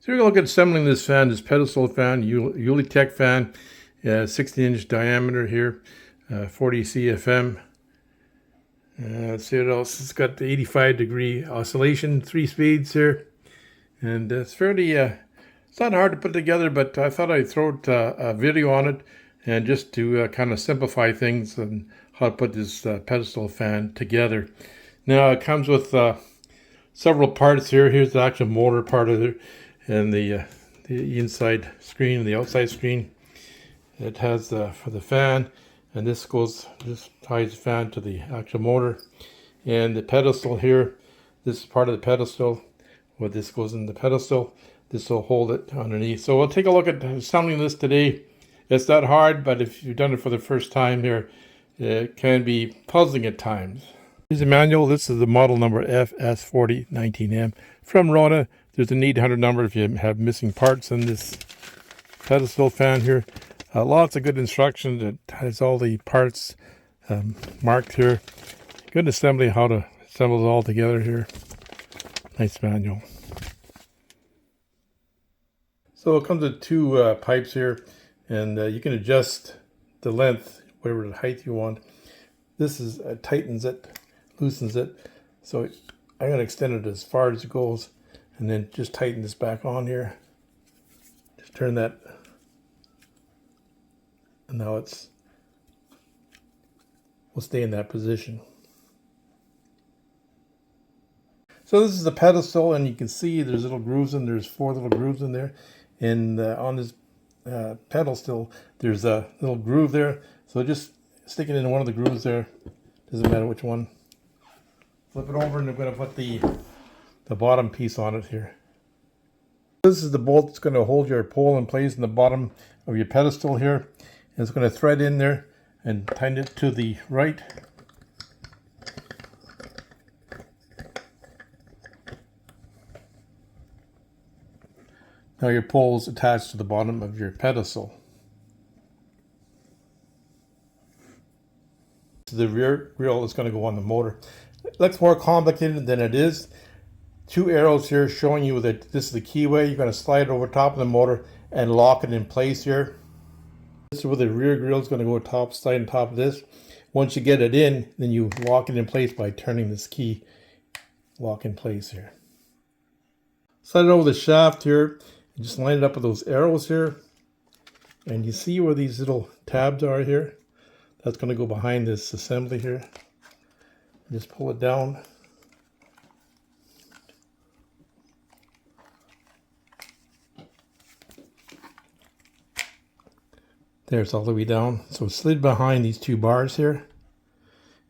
So we're going to look at assembling this fan, this pedestal fan, Utilitech fan, 16-inch diameter here, 40 CFM. Let's see what else. It's got the 85-degree oscillation, 3 speeds here, and it's fairly. It's not hard to put together, but I thought I'd throw a video on it, and just to kind of simplify things and how to put this pedestal fan together. Now it comes with several parts here. Here's the actual motor part of it, and the inside screen and the outside screen. It has for the fan, and this ties the fan to the actual motor, and the pedestal here. This is part of the pedestal. Where this goes in the pedestal, this will hold it underneath. So we'll take a look at assembling this today. It's not hard, but if you've done it for the first time here, it can be puzzling at times. Here's the manual. This is the model number FS4019M from Rona. There's an 800 number if you have missing parts in this pedestal fan here. Lots of good instructions. It has all the parts marked here. Good assembly, how to assemble it all together here. Nice manual. So it comes with two pipes here, and you can adjust the length, whatever the height you want. This is tightens it, loosens it. So I'm going to extend it as far as it goes, and then just tighten this back on here. Just turn that, and now will stay in that position. So this is the pedestal, and you can see there's little grooves in. There's 4 little grooves in there, and on this pedestal there's a little groove there. So just stick it in one of the grooves there. Doesn't matter which one. Flip it over, and I'm going to put the bottom piece on it here. This is the bolt that's going to hold your pole in place in the bottom of your pedestal here. And it's going to thread in there and tighten it to the right. Now your pole is attached to the bottom of your pedestal. The rear grill is going to go on the motor. It looks more complicated than it is. 2 arrows here showing you that this is the keyway. You're going to slide it over top of the motor and lock it in place here. This is where the rear grill is going to go slide on top of this. Once you get it in, then you lock it in place by turning this key. Lock in place here. Slide it over the shaft here. You just line it up with those arrows here, and you see where these little tabs are here. That's going to go behind this assembly here. Just pull it down. There's all the way down. So it slid behind these 2 bars here.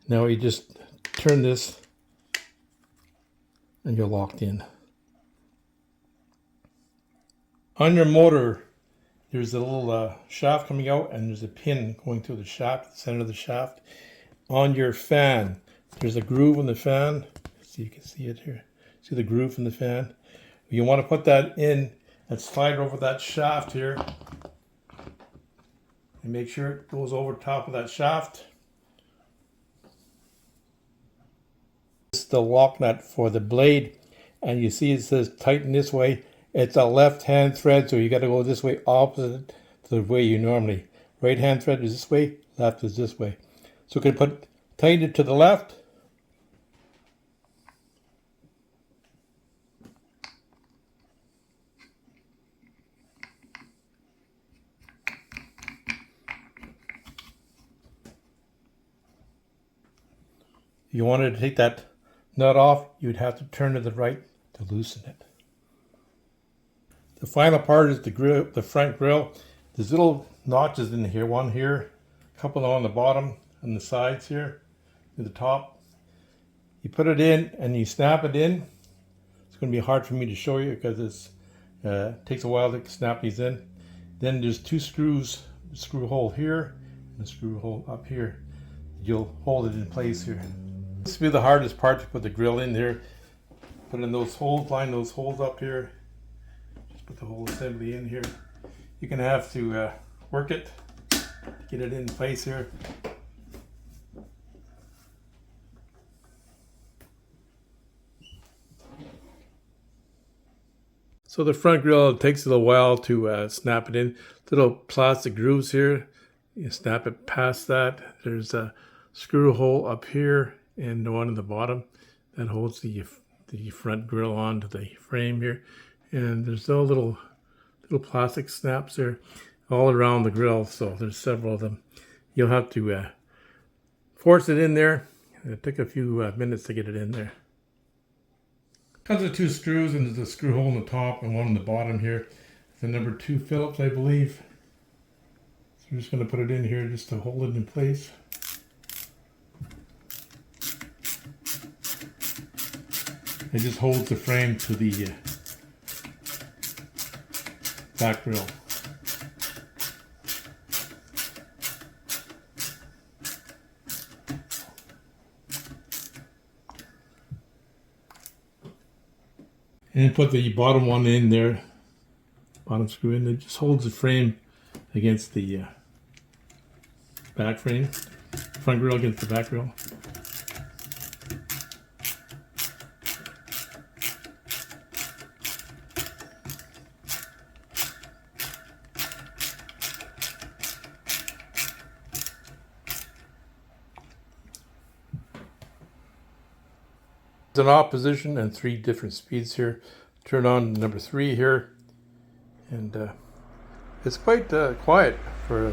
Now you just turn this, and you're locked in. On your motor, there's a little shaft coming out, and there's a pin going through the shaft, the center of the shaft. On your fan, there's a groove in the fan. So you can see it here. See the groove in the fan? You want to put that in and slide over that shaft here. And make sure it goes over top of that shaft. This is the lock nut for the blade. And you see it says tighten this way. It's a left-hand thread, so you got to go this way opposite to the way you normally. Right-hand thread is this way, left is this way. So you can tighten it to the left. If you wanted to take that nut off, you'd have to turn to the right to loosen it. The final part is the grill, the front grill. There's little notches in here. One here, a couple on the bottom and the sides here, to the top. You put it in and you snap it in. It's going to be hard for me to show you because it takes a while to snap these in. Then there's 2 screws, a screw hole here and a screw hole up here. You'll hold it in place here. This will be the hardest part, to put the grill in there. Put in those holes, line those holes up here. Put the whole assembly in here. You're going to have to work it, get it in place here. So the front grill, it takes a little while to snap it in. Little plastic grooves here. You snap it past that. There's a screw hole up here and one in the bottom that holds the front grill onto the frame here. And there's no little plastic snaps there all around the grill. So there's several of them. You'll have to force it in there. It took a few minutes to get it in there. Comes with 2 screws, and there's a screw hole in the top and one in the bottom here. The number 2 Phillips, I believe. So I'm just going to put it in here just to hold it in place. It just holds the frame to the back grill. And put the bottom one in there, bottom screw in. It just holds the frame against the back frame, front grill against the back grill. It's an off position and 3 different speeds here. Turn on number 3 here, and it's quite quiet for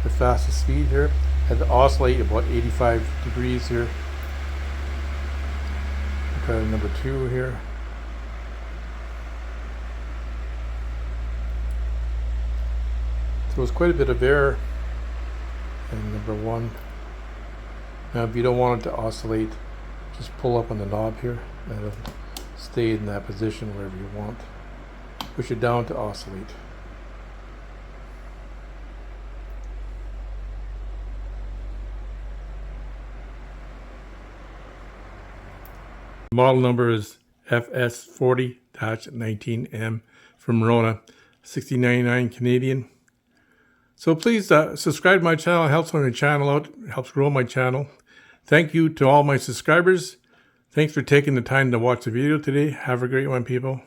the fastest speed here. Had to oscillate about 85 degrees here. Try number 2 here. So it's quite a bit of air in number 1. Now if you don't want it to oscillate, just pull up on the knob here and it'll stay in that position wherever you want. Push it down to oscillate. Model number is FS40-19M from Rona, $60.99 Canadian. So please subscribe to my channel. It helps my channel out. It helps grow my channel. Thank you to all my subscribers. Thanks for taking the time to watch the video today. Have a great one, people.